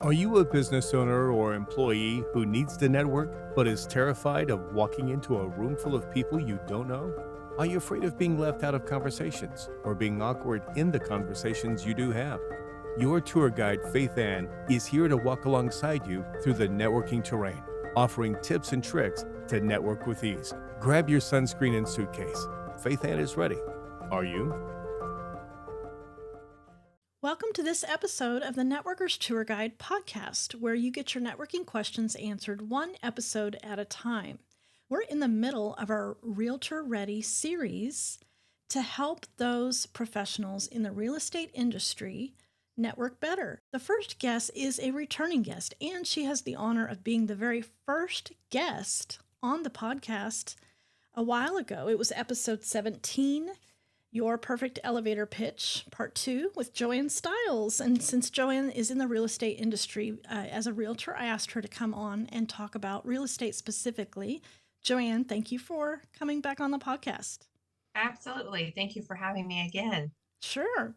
Are you a business owner or employee who needs to network but is terrified of walking into a room full of people you don't know? Are you afraid of being left out of conversations or being awkward in the conversations you do have? Your tour guide, Faithann, is here to walk alongside you through the networking terrain, offering tips and tricks to network with ease. Grab your sunscreen and suitcase. Faithann is ready. Are you? Welcome to this episode of the Networkers Tour Guide podcast, where you get your networking questions answered one episode at a time. We're in the middle of our Realtor Ready series to help those professionals in the real estate industry network better. The first guest is a returning guest, and she has the honor of being the very first guest on the podcast a while ago. It was episode 17. Your Perfect Elevator Pitch, Part 2, with JoAnne Stiles. And since JoAnne is in the real estate industry as a realtor, I asked her to come on and talk about real estate specifically. JoAnne, thank you for coming back on the podcast. Absolutely. Thank you for having me again. Sure.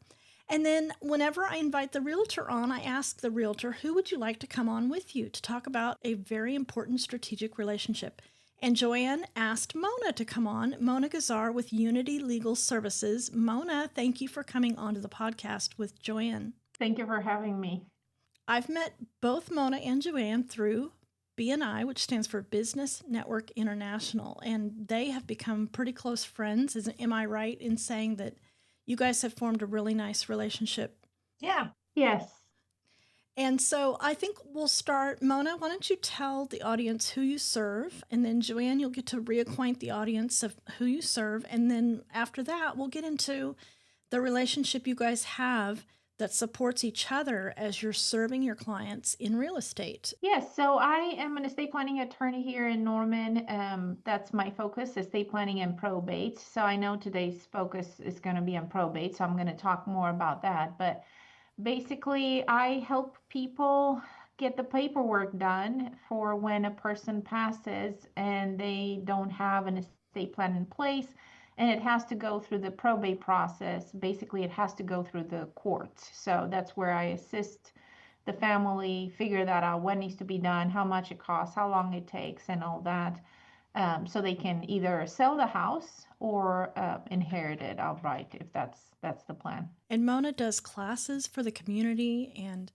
And then whenever I invite the realtor on, I ask the realtor, who would you like to come on with you to talk about a very important strategic relationship? And JoAnne asked Mona to come on, Mona Guziar with Unity Legal Services. Mona, thank you for coming onto the podcast with JoAnne. Thank you for having me. I've met both Mona and JoAnne through BNI, which stands for Business Network International, and they have become pretty close friends. Am I right in saying that you guys have formed a really nice relationship? Yeah. Yes. And so I think we'll start. Mona, why don't you tell the audience who you serve? And then JoAnne, you'll get to reacquaint the audience of who you serve. And then after that, we'll get into the relationship you guys have that supports each other as you're serving your clients in real estate. Yes. So I am an estate planning attorney here in Norman. That's my focus, estate planning and probate. So I know today's focus is going to be on probate. So I'm going to talk more about that. But basically, I help people get the paperwork done for when a person passes and they don't have an estate plan in place, and it has to go through the probate process. Basically, it has to go through the courts. So that's where I assist the family figure that out, what needs to be done, how much it costs, how long it takes, and all that. So they can either sell the house or inherit it outright if that's the plan. And Mona does classes for the community, and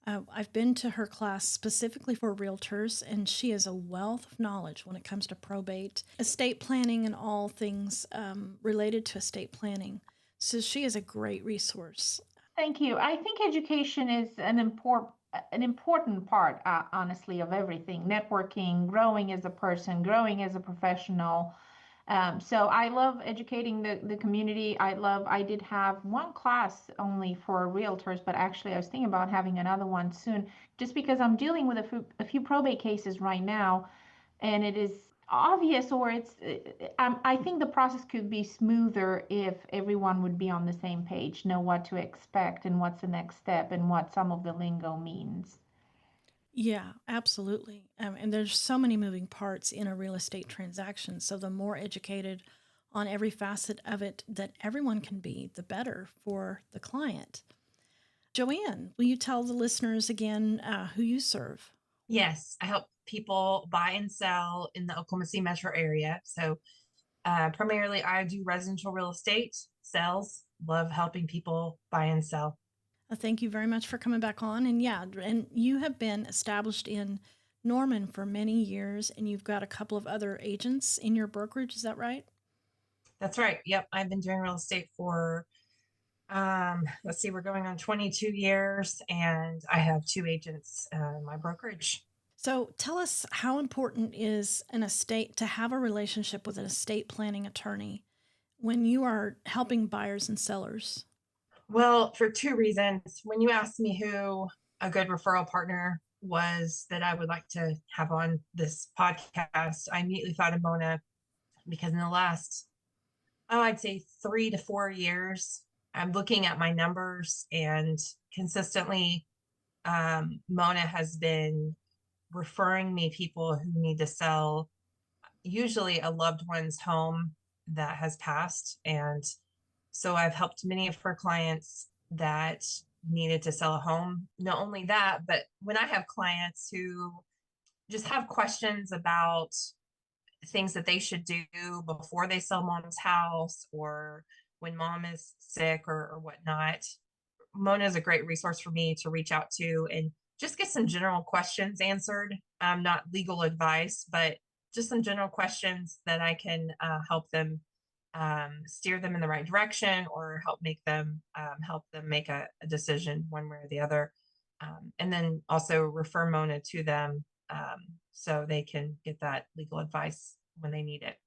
I've been to her class specifically for realtors, and she is a wealth of knowledge when it comes to probate, estate planning, and all things related to estate planning. So she is a great resource. Thank you. I think education is an important part, honestly, of everything. Networking, growing as a person, growing as a professional. So I love educating the community. I did have one class only for realtors, but actually I was thinking about having another one soon, just because I'm dealing with a few probate cases right now, and it is obvious, or I think the process could be smoother if everyone would be on the same page, know what to expect and what's the next step and what some of the lingo means. Yeah, absolutely. And there's so many moving parts in a real estate transaction. So the more educated on every facet of it that everyone can be, the better for the client. JoAnne, will you tell the listeners again who you serve? Yes. I help people buy and sell in the Oklahoma City metro area. So primarily I do residential real estate sales, love helping people buy and sell. Thank you very much for coming back on. And yeah, and you have been established in Norman for many years, and you've got a couple of other agents in your brokerage. Is that right? That's right. Yep. I've been doing real estate for, let's see, we're going on 22 years, and I have two agents in my brokerage. So tell us, how important is an estate to have a relationship with an estate planning attorney when you are helping buyers and sellers? Well, for two reasons. When you asked me who a good referral partner was that I would like to have on this podcast, I immediately thought of Mona, because in the last, I'd say 3 to 4 years, I'm looking at my numbers, and consistently, Mona has been referring me people who need to sell, usually a loved one's home that has passed. And so I've helped many of her clients that needed to sell a home. Not only that, but when I have clients who just have questions about things that they should do before they sell mom's house or when mom is sick or whatnot, Mona is a great resource for me to reach out to and just get some general questions answered. Not legal advice, but just some general questions that I can help them steer them in the right direction or help them make a decision one way or the other. And then also refer Mona to them so they can get that legal advice when they need it.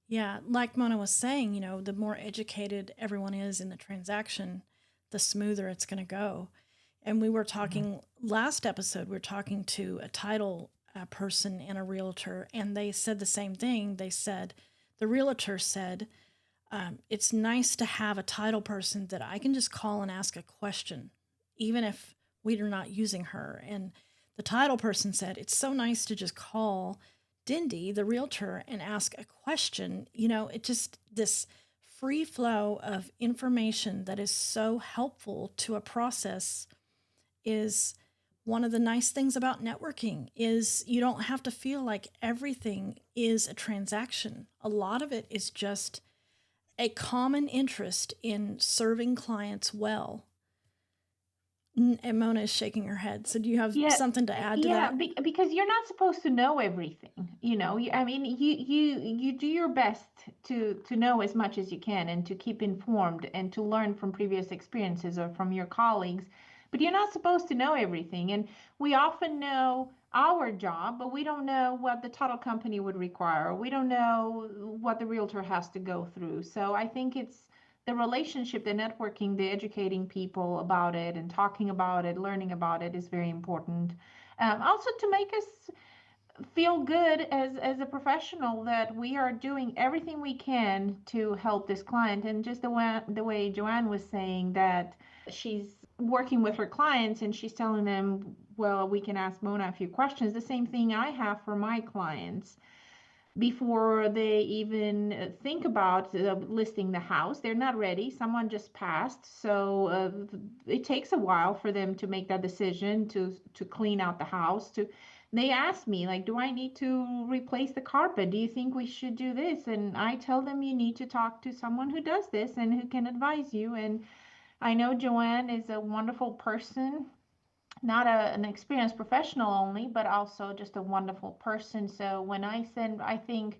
Yeah, like Mona was saying, the more educated everyone is in the transaction, the smoother it's going to go. And we were talking last episode, we were talking to a title person and a realtor, and they said the same thing. They said, the realtor said, it's nice to have a title person that I can just call and ask a question, even if we are not using her. And the title person said, it's so nice to just call Dindy, the realtor, and ask a question. It just, this free flow of information that is so helpful to a process is one of the nice things about networking. Is you don't have to feel like everything is a transaction. A lot of it is just a common interest in serving clients well. And Mona is shaking her head. So do you have something to add to that? Because you're not supposed to know everything. I mean, you do your best to know as much as you can and to keep informed and to learn from previous experiences or from your colleagues. But you're not supposed to know everything. And we often know our job, but we don't know what the title company would require. We don't know what the realtor has to go through. So I think it's the relationship, the networking, the educating people about it and talking about it, learning about it is very important. Also to make us feel good as a professional that we are doing everything we can to help this client. And just the way JoAnne was saying that she's working with her clients and she's telling them, well, we can ask Mona a few questions. The same thing I have for my clients before they even think about listing the house. They're not ready. Someone just passed. So it takes a while for them to make that decision to clean out the house. They ask me, like, do I need to replace the carpet? Do you think we should do this? And I tell them you need to talk to someone who does this and who can advise you. And I know JoAnne is a wonderful person, not an experienced professional only, but also just a wonderful person. So when I think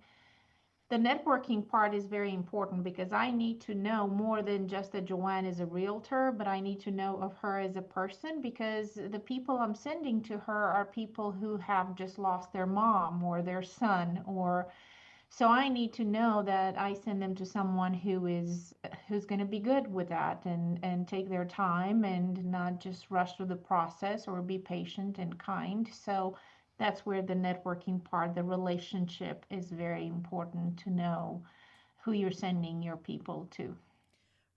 the networking part is very important because I need to know more than just that JoAnne is a realtor, but I need to know of her as a person because the people I'm sending to her are people who have just lost their mom or their son, or so I need to know that I send them to someone who's going to be good with that and take their time and not just rush through the process or be patient and kind. So that's where the networking part, the relationship is very important to know who you're sending your people to.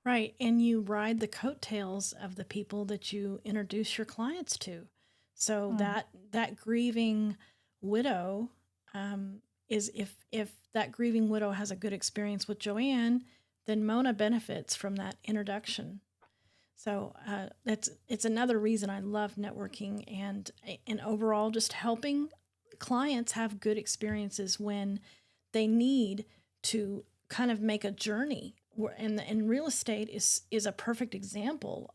Right. And you ride the coattails of the people that you introduce your clients to. So that grieving widow is if that grieving widow has a good experience with JoAnne, then Mona benefits from that introduction. So it's another reason I love networking and overall just helping clients have good experiences when they need to kind of make a journey. And real estate is a perfect example.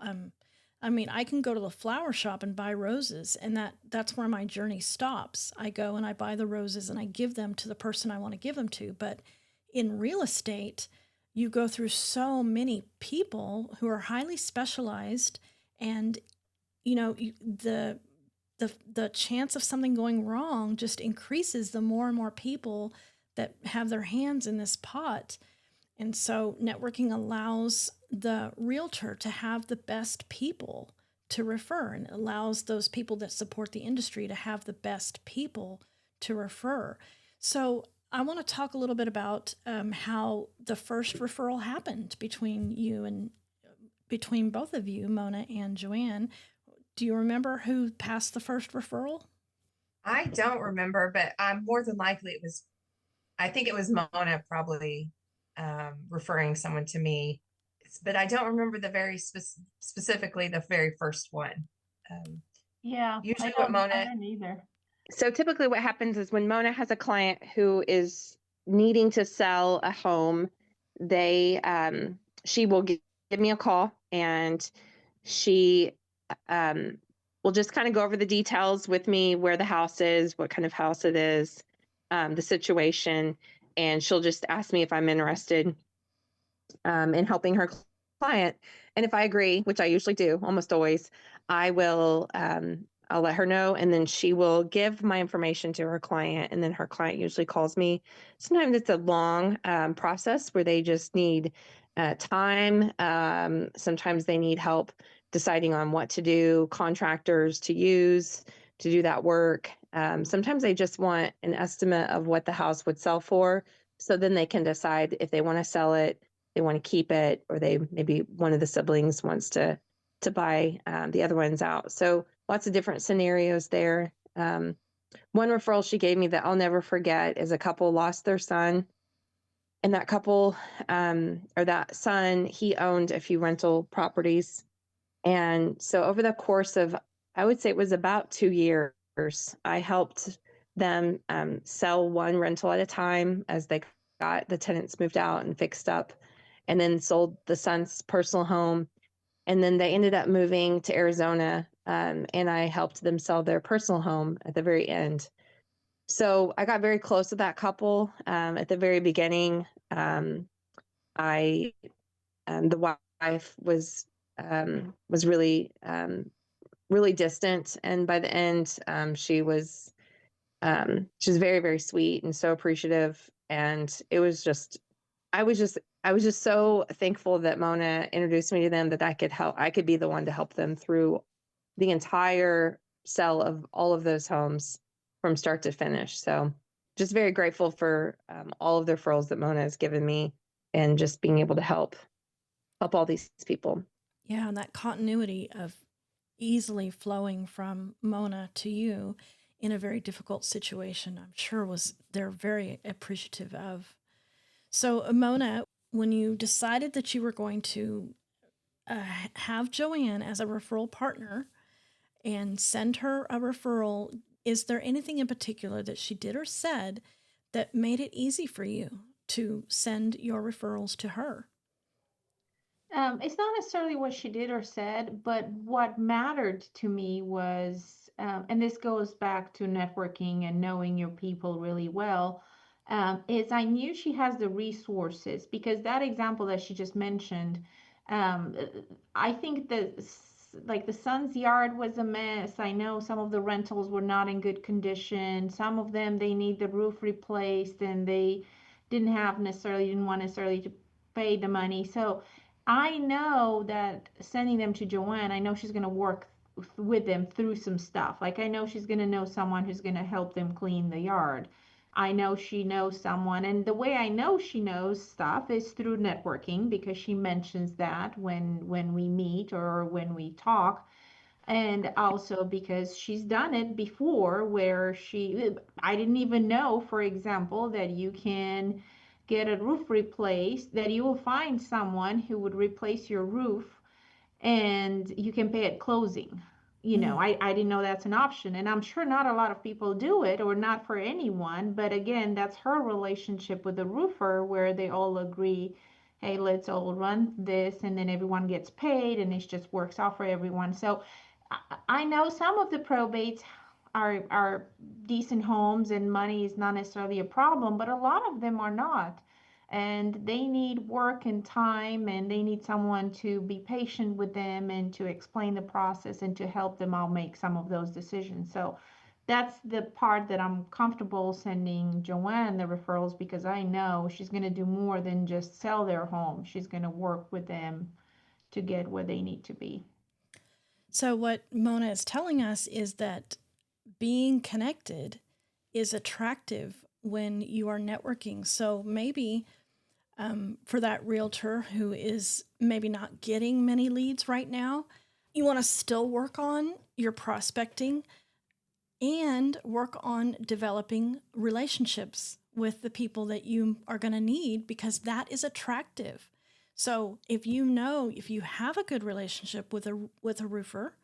I mean, I can go to the flower shop and buy roses, and that's where my journey stops. I go and I buy the roses and I give them to the person I want to give them to. But in real estate, you go through so many people who are highly specialized, and the chance of something going wrong just increases the more and more people that have their hands in this pot. And so networking allows the realtor to have the best people to refer, and allows those people that support the industry to have the best people to refer. So I want to talk a little bit about how the first referral happened between both of you, Mona and JoAnne. Do you remember who passed the first referral? I don't remember, but more than likely I think it was Mona probably referring someone to me. but I don't remember the specifically the very first one. Yeah, Usually I what Mona, don't either. So typically what happens is when Mona has a client who is needing to sell a home, she will give me a call, and she will just kind of go over the details with me, where the house is, what kind of house it is, the situation, and she'll just ask me if I'm interested in helping her client. And if I agree, which I usually do, almost always, I will I'll let her know, and then she will give my information to her client, and then her client usually calls me. Sometimes it's a long process where they just need time. Sometimes they need help deciding on what to do, contractors to use to do that work. Sometimes they just want an estimate of what the house would sell for, so then they can decide if they want to sell it, they want to keep it, or they maybe one of the siblings wants to buy the other ones out. So lots of different scenarios there. One referral she gave me that I'll never forget is a couple lost their son, and that couple or that son, he owned a few rental properties, and so over the course of, I would say it was about 2 years, I helped them sell one rental at a time as they got the tenants moved out and fixed up, and then sold the son's personal home. And then they ended up moving to Arizona, and I helped them sell their personal home at the very end. So I got very close with that couple at the very beginning. I the wife was really really distant, and by the end, she was very, very sweet and so appreciative. And it was just, I was just so thankful that Mona introduced me to them, that I could be the one to help them through the entire sell of all of those homes from start to finish. So just very grateful for all of the referrals that Mona has given me, and just being able to help all these people. Yeah, and that continuity of easily flowing from Mona to you in a very difficult situation, I'm sure they're very appreciative of. So, Mona, when you decided that you were going to have JoAnne as a referral partner and send her a referral, is there anything in particular that she did or said that made it easy for you to send your referrals to her? It's not necessarily what she did or said, but what mattered to me was, and this goes back to networking and knowing your people really well, is I knew she has the resources, because that example that she just mentioned, um, I think that like the son's yard was a mess. I know some of the rentals were not in good condition. Some of them, they need the roof replaced, and they didn't want necessarily to pay the money. So I know that sending them to JoAnne, I know she's going to work with them through some stuff. Like I know she's going to know someone who's going to help them clean the yard. I know she knows someone, and the way I know she knows stuff is through networking, because she mentions that when we meet or when we talk, and also because she's done it before, where I didn't even know, for example, that you can get a roof replaced, that you will find someone who would replace your roof and you can pay at closing. I didn't know that's an option, and I'm sure not a lot of people do it, or not for anyone, but again, that's her relationship with the roofer, where they all agree, hey, let's all run this, and then everyone gets paid, and it just works out for everyone. So I know some of the probates are decent homes and money is not necessarily a problem, but a lot of them are not. And they need work and time, and they need someone to be patient with them and to explain the process and to help them all make some of those decisions. So that's the part that I'm comfortable sending JoAnne the referrals, because I know she's going to do more than just sell their home. She's going to work with them to get where they need to be. So, what Mona is telling us is that being connected is attractive when you are networking. So, maybe for that realtor who is maybe not getting many leads right now, you want to still work on your prospecting and work on developing relationships with the people that you are going to need, because that is attractive. So if you have a good relationship with a roofer,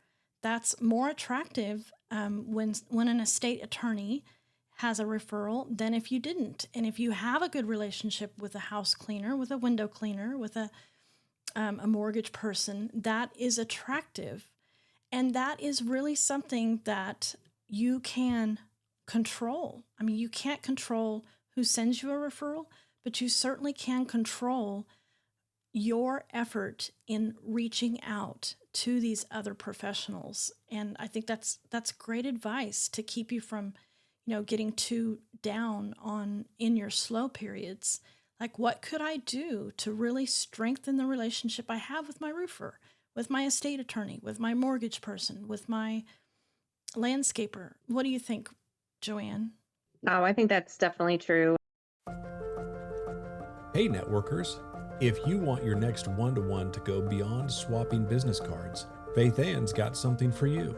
that's more attractive when an estate attorney has a referral than if you didn't. And if you have a good relationship with a house cleaner, with a window cleaner, with a mortgage person, that is attractive. And that is really something that you can control. I mean, you can't control who sends you a referral, but you certainly can control your effort in reaching out to these other professionals. And I think that's great advice to keep you from, getting too down on in your slow periods. Like, what could I do to really strengthen the relationship I have with my roofer, with my estate attorney, with my mortgage person, with my landscaper? What do you think, JoAnne? Oh, I think that's definitely true. Hey, networkers. If you want your next one-to-one to go beyond swapping business cards, Faithann's got something for you.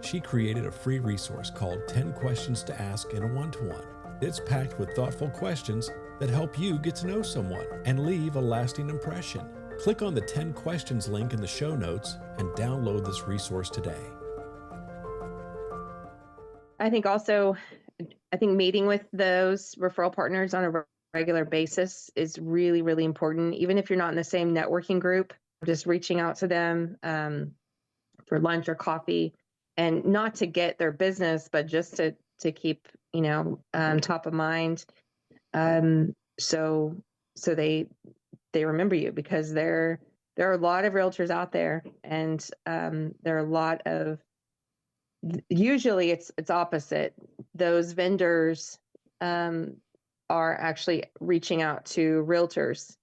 She created a free resource called 10 Questions to Ask in a One-to-One. It's packed with thoughtful questions that help you get to know someone and leave a lasting impression. Click on the 10 Questions link in the show notes and download this resource today. I think meeting with those referral partners on a regular basis is really, really important. Even if you're not in the same networking group, just reaching out to them for lunch or coffee, and not to get their business, but just to keep, top of mind. So they remember you, because there are a lot of realtors out there, and there are a lot of, usually it's opposite. Those vendors are actually reaching out to realtors,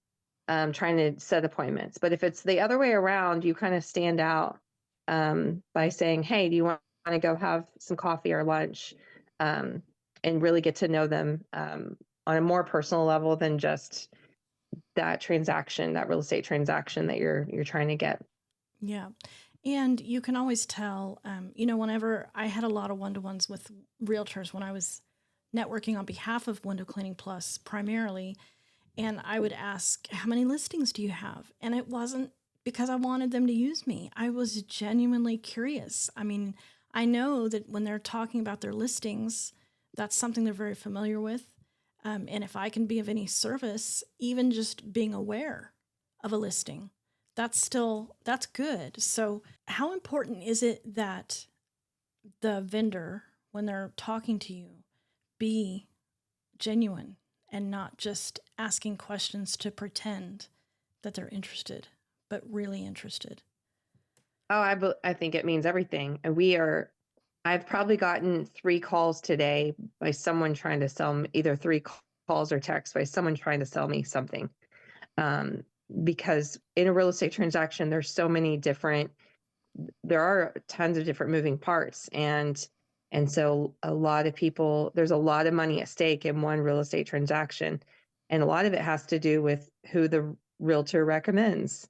trying to set appointments. But if it's the other way around, you kind of stand out by saying, hey, do you want to go have some coffee or lunch, and really get to know them on a more personal level than just that real estate transaction that you're trying to get. Yeah. And you can always tell, whenever I had a lot of one-to-ones with realtors when I was networking on behalf of Window Cleaning Plus primarily, and I would ask, how many listings do you have? And it wasn't because I wanted them to use me. I was genuinely curious. I mean, I know that when they're talking about their listings, that's something they're very familiar with. And if I can be of any service, even just being aware of a listing, that's good. So how important is it that the vendor, when they're talking to you, be genuine and not just asking questions to pretend that they're interested, but really interested? Oh, I think it means everything. And I've probably gotten 3 calls today by someone trying to sell me, either 3 calls or texts by someone trying to sell me something. Because in a real estate transaction, there are tons of different moving parts. And so a lot of people, there's a lot of money at stake in one real estate transaction. And a lot of it has to do with who the realtor recommends.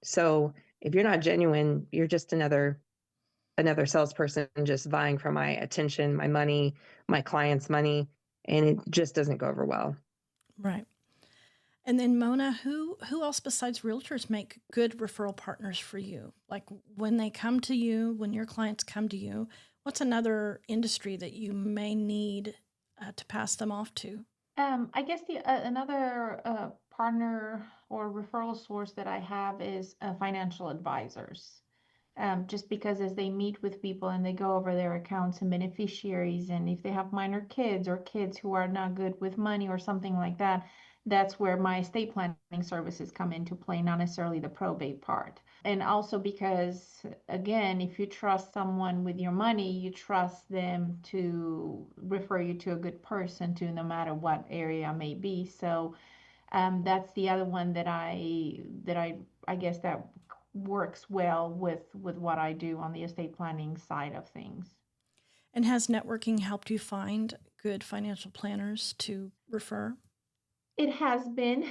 So if you're not genuine, you're just another salesperson just vying for my attention, my money, my client's money, and it just doesn't go over well. Right. And then Mona, who else besides realtors make good referral partners for you? Like when they come to you, when your clients come to you, what's another industry that you may need to pass them off to? I guess another partner or referral source that I have is financial advisors. Just because as they meet with people and they go over their accounts and beneficiaries, and if they have minor kids or kids who are not good with money or something like that, that's where my estate planning services come into play, not necessarily the probate part. And also because, again, if you trust someone with your money, you trust them to refer you to a good person, to no matter what area may be. So that's the other one that I guess that works well with what I do on the estate planning side of things. And has networking helped you find good financial planners to refer? It has been.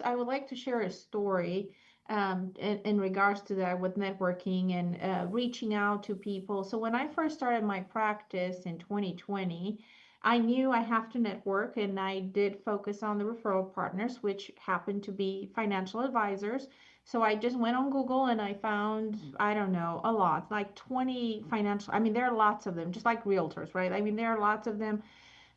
I would like to share a story in regards to that with networking and reaching out to people. So when I first started my practice in 2020, I knew I have to network, and I did focus on the referral partners, which happened to be financial advisors. So I just went on Google and I found, I don't know, a lot, like 20 financial, I mean, there are lots of them, just like realtors, right? I mean, there are lots of them.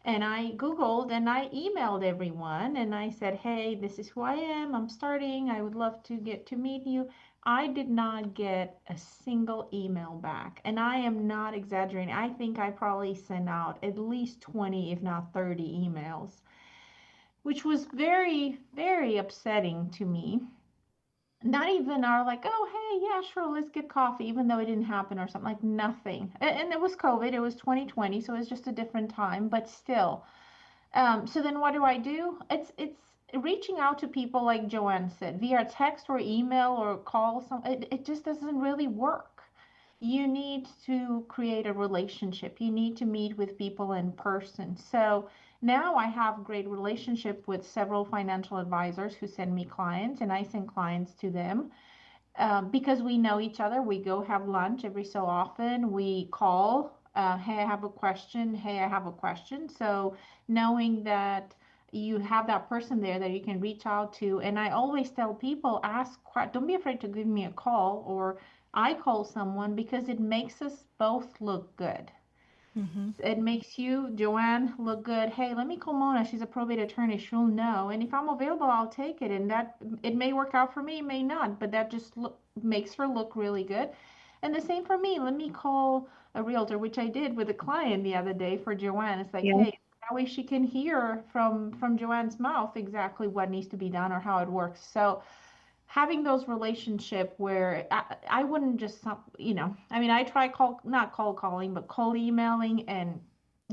And I Googled and I emailed everyone and I said, hey, this is who I am. I'm starting. I would love to get to meet you. I did not get a single email back. And I am not exaggerating. I think I probably sent out at least 20, if not 30 emails, which was very, very upsetting to me. Not even are like, oh, hey, yeah, sure, let's get coffee, even though it didn't happen or something, like nothing. And it was COVID, it was 2020, so it was just a different time, but still. So then what do? It's reaching out to people like JoAnne said, via text or email or call. It just doesn't really work. You need to create a relationship. You need to meet with people in person. So now I have great relationship with several financial advisors who send me clients, and I send clients to them because we know each other. We go have lunch every so often. We call, hey, I have a question. Hey, I have a question. So knowing that you have that person there that you can reach out to. And I always tell people, don't be afraid to give me a call, or I call someone, because it makes us both look good. Mm-hmm. It makes you, JoAnne, look good. Hey, let me call Mona. She's a probate attorney. She'll know. And if I'm available, I'll take it. And that, it may work out for me, it may not, but that just makes her look really good. And the same for me. Let me call a realtor, which I did with a client the other day for JoAnne. It's like, Yeah. hey, that way she can hear from JoAnne's mouth exactly what needs to be done or how it works. So having those relationship where I wouldn't just, I mean, I try not cold calling, but cold emailing, and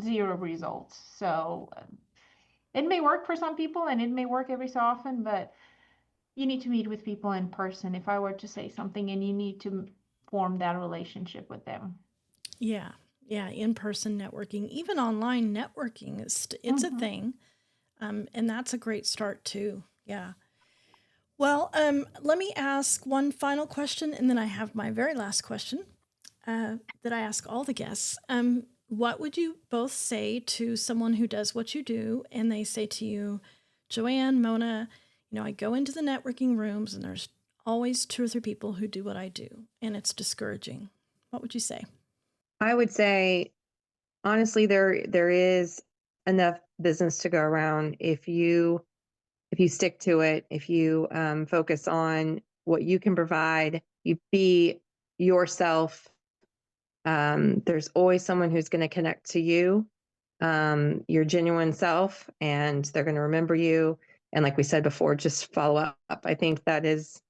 zero results. So it may work for some people and it may work every so often, but you need to meet with people in person if I were to say something, and you need to form that relationship with them. Yeah. Yeah. In person networking, even online networking, it's a thing. And that's a great start too. Yeah. Well, let me ask one final question, and then I have my very last question that I ask all the guests. What would you both say to someone who does what you do, and they say to you, JoAnne, Mona, I go into the networking rooms, and there's always 2 or 3 people who do what I do, and it's discouraging. What would you say? I would say, honestly, there is enough business to go around if you stick to it, if you focus on what you can provide, you be yourself. There's always someone who's going to connect to you, your genuine self, and they're going to remember you. And like we said before, just follow up. I think that is,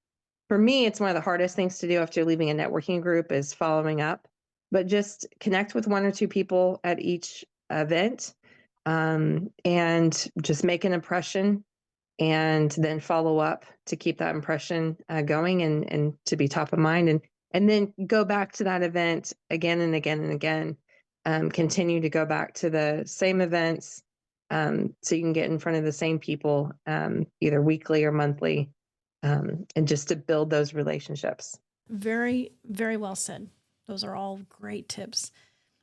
for me, it's one of the hardest things to do after leaving a networking group is following up. But just connect with 1 or 2 people at each event, and just make an impression, and then follow up to keep that impression going, and to be top of mind, and then go back to that event again and again and again. Continue to go back to the same events, so you can get in front of the same people, either weekly or monthly, and just to build those relationships. Very, very well said. Those are all great tips.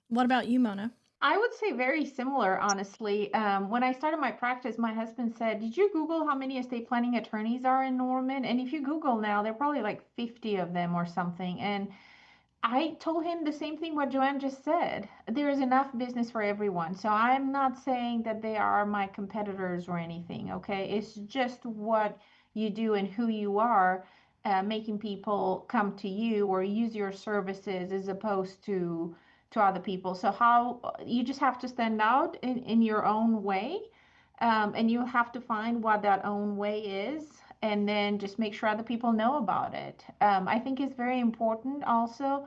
What about you, Mona? I would say very similar, honestly. When I started my practice, my husband said, did you Google how many estate planning attorneys are in Norman? And if you Google now, there are probably like 50 of them or something. And I told him the same thing what JoAnne just said. There is enough business for everyone. So I'm not saying that they are my competitors or anything, okay? It's just what you do and who you are, making people come to you or use your services as opposed to other people. So how you just have to stand out in your own way, and you have to find what that own way is, and then just make sure other people know about it. I think it's very important also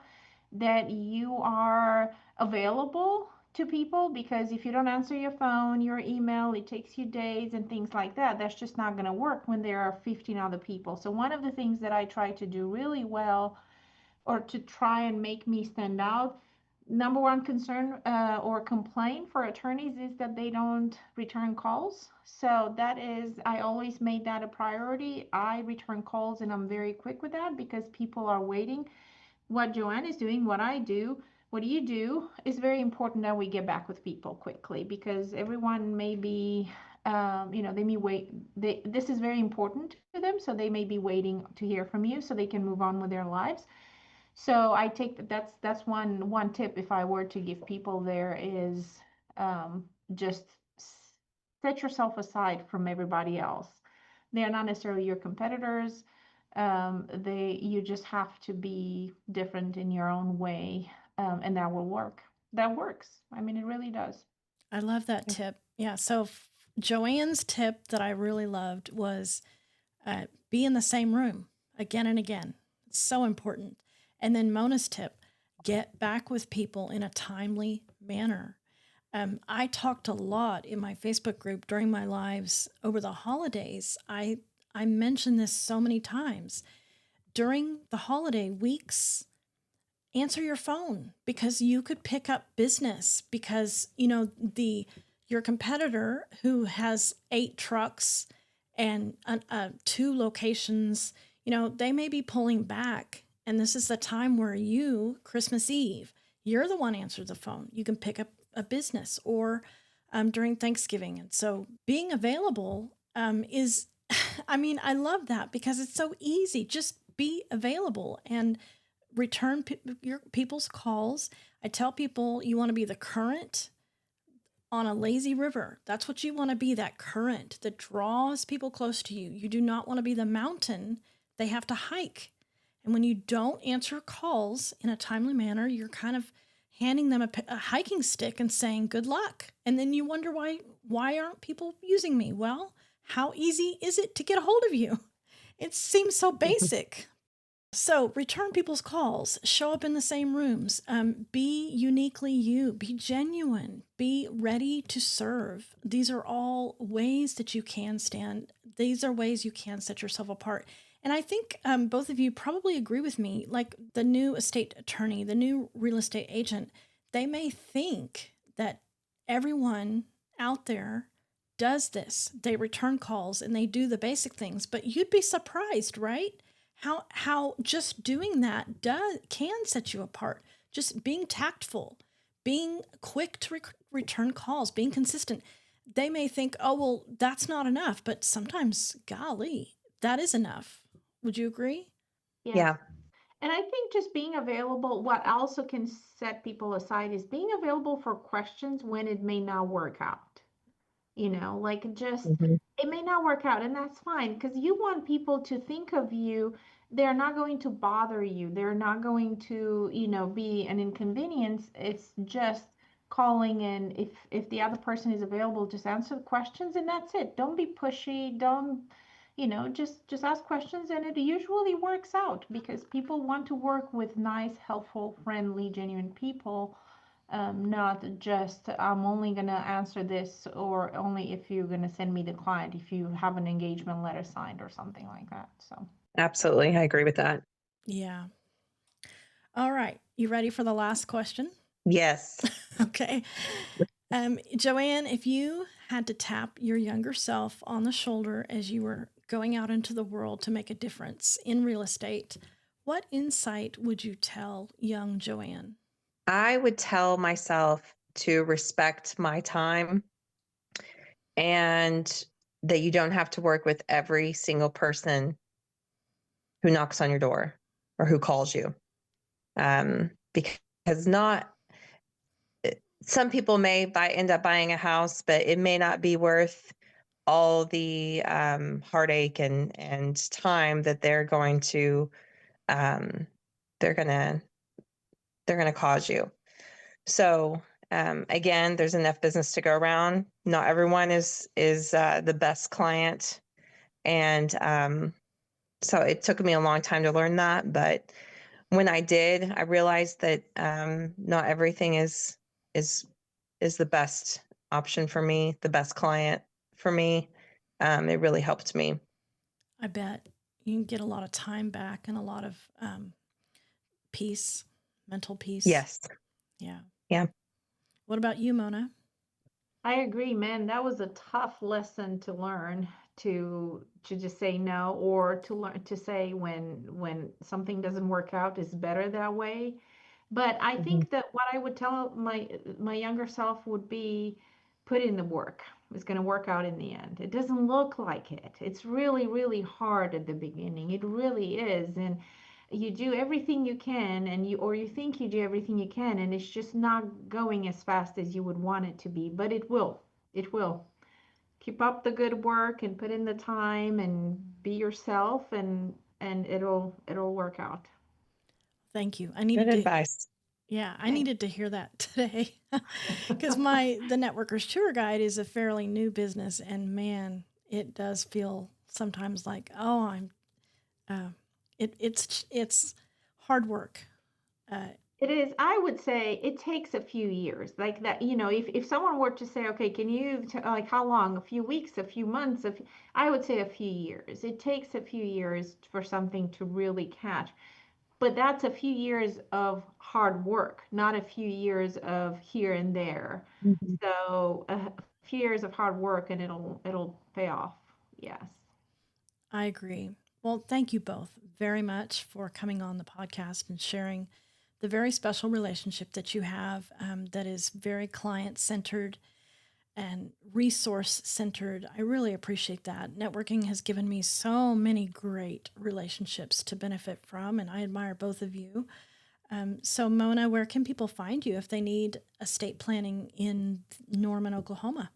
that you are available to people, because if you don't answer your phone, your email, it takes you days and things like that. That's just not going to work when there are 15 other people. So one of the things that I try to do really well, or to try and make me stand out, number one concern or complaint for attorneys is that they don't return calls. So that is, I always made that a priority. I return calls and I'm very quick with that because people are waiting. What JoAnne is doing, what I do, what do you do? It's very important that we get back with people quickly, because everyone may be, they may wait. This is very important to them, so they may be waiting to hear from you so they can move on with their lives. So I take that's one tip if I were to give people there is, just set yourself aside from everybody else. They are not necessarily your competitors. You just have to be different in your own way, and that will work. That works. I mean, it really does. I love that tip. Yeah. So JoAnne's tip that I really loved was be in the same room again and again. It's so important. And then Mona's tip, get back with people in a timely manner. I talked a lot in my Facebook group during my lives over the holidays. I mentioned this so many times. During the holiday weeks, answer your phone, because you could pick up business, because your competitor who has 8 trucks and 2 locations, they may be pulling back, and this is the time where you, Christmas Eve, you're the one answers the phone. You can pick up a business, or during Thanksgiving. And so being available is I love that, because it's so easy. Just be available and return your people's calls. I tell people you want to be the current on a lazy river. That's what you want to be, that current that draws people close to you. You do not want to be the mountain they have to hike. And when you don't answer calls in a timely manner, you're kind of handing them a hiking stick and saying good luck. And then you wonder why aren't people using me? Well, how easy is it to get a hold of you? It seems so basic. So return people's calls, show up in the same rooms, be uniquely you, be genuine, be ready to serve. These are all ways that you can these are ways you can set yourself apart. And I think both of you probably agree with me, like the new estate attorney, the new real estate agent, they may think that everyone out there does this. They return calls and they do the basic things, but you'd be surprised, right? How just doing that can set you apart. Just being tactful, being quick to return calls, being consistent. They may think, oh, well, that's not enough, but sometimes, golly, that is enough. Would you agree? Yes. Yeah. And I think just being available, what also can set people aside is being available for questions when it may not work out. Like just, it may not work out, and that's fine, because you want people to think of you. They're not going to bother you. They're not going to, be an inconvenience. It's just calling in. If the other person is available, just answer the questions, and that's it. Don't be pushy. Don't, just ask questions, and it usually works out, because people want to work with nice, helpful, friendly, genuine people. Not just I'm only going to answer this, or only if you're going to send me the client, if you have an engagement letter signed or something like that. So Absolutely. I agree with that. Yeah. All right. You ready for the last question? Yes. Okay. JoAnne, if you had to tap your younger self on the shoulder as you were going out into the world to make a difference in real estate, what insight would you tell young JoAnne? I would tell myself to respect my time, and that you don't have to work with every single person who knocks on your door or who calls you. Because some people may end up buying a house, but it may not be worth all the heartache and time that they're going to cause you. So again, there's enough business to go around. Not everyone is the best client, and so it took me a long time to learn that. But when I did, I realized that not everything is the best option for me, the best client for me. It really helped me. I bet you can get a lot of time back and a lot of peace, mental peace. Yes. Yeah. Yeah. What about you, Mona? I agree, man. That was a tough lesson to learn, to just say no, or to learn to say when something doesn't work out, it's better that way. But I think that what I would tell my younger self would be put in the work. It's going to work out in the end. It doesn't look like it. It's really, really hard at the beginning. It really is. And you do everything you can, and you think you do everything you can, and it's just not going as fast as you would want it to be. But it will. It will. Keep up the good work and put in the time and be yourself, and it'll work out. Thank you. I Good needed to, advice. yeah, I Thanks. needed to hear that today because the Networkers Tour Guide is a fairly new business, and man, it does feel sometimes like, oh, it's hard work. It is, I would say it takes a few years like that. If someone were to say, okay, can you, like, how long? A few weeks, a few months, I would say a few years. It takes a few years for something to really catch. But that's a few years of hard work, not a few years of here and there. So a few years of hard work and it'll pay off. Yes. I agree. Well, thank you both very much for coming on the podcast and sharing the very special relationship that you have that is very client-centered and resource-centered. I really appreciate that. Networking has given me so many great relationships to benefit from, and I admire both of you. So, Mona, where can people find you if they need estate planning in Norman, Oklahoma?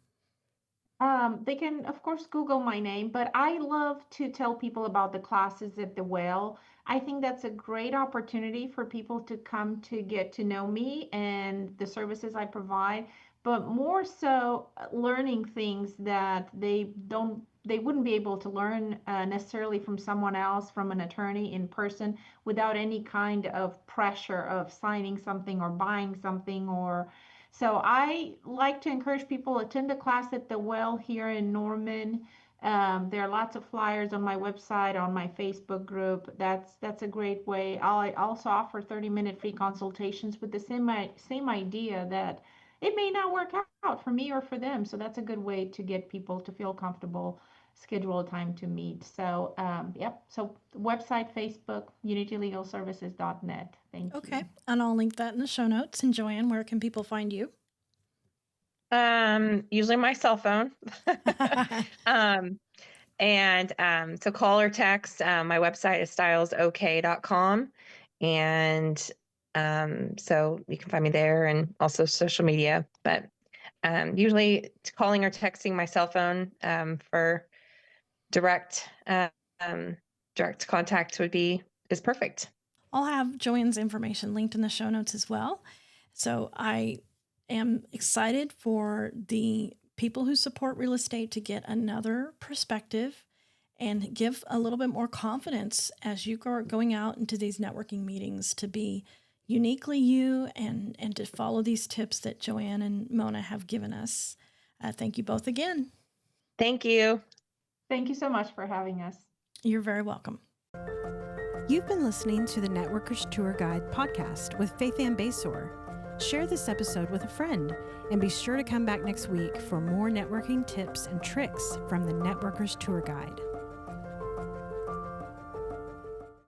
They can, of course, Google my name, but I love to tell people about the classes at the Well. I think that's a great opportunity for people to come to get to know me and the services I provide, but more so learning things that they wouldn't be able to learn necessarily from someone else, from an attorney in person, without any kind of pressure of signing something or buying something or so I like to encourage people attend a class at the Well here in Norman. There are lots of flyers on my website, on my Facebook group. That's a great way. I also offer 30-minute free consultations with the same idea that it may not work out for me or for them. So that's a good way to get people to feel comfortable, schedule a time to meet. So yep. So website, Facebook, unitylegalservices.net. Thank you. Okay. And I'll link that in the show notes. And JoAnne, where can people find you? Usually my cell phone. So call or text. My website is stylesok.com. And so you can find me there and also social media. But usually calling or texting my cell phone for direct contact is perfect. I'll have JoAnne's information linked in the show notes as well. So I am excited for the people who support real estate to get another perspective and give a little bit more confidence as you are going out into these networking meetings to be uniquely you and to follow these tips that JoAnne and Mona have given us. Thank you both again. Thank you. Thank you so much for having us. You're very welcome. You've been listening to the Networkers Tour Guide podcast with Faithann Basore. Share this episode with a friend and be sure to come back next week for more networking tips and tricks from the Networkers Tour Guide.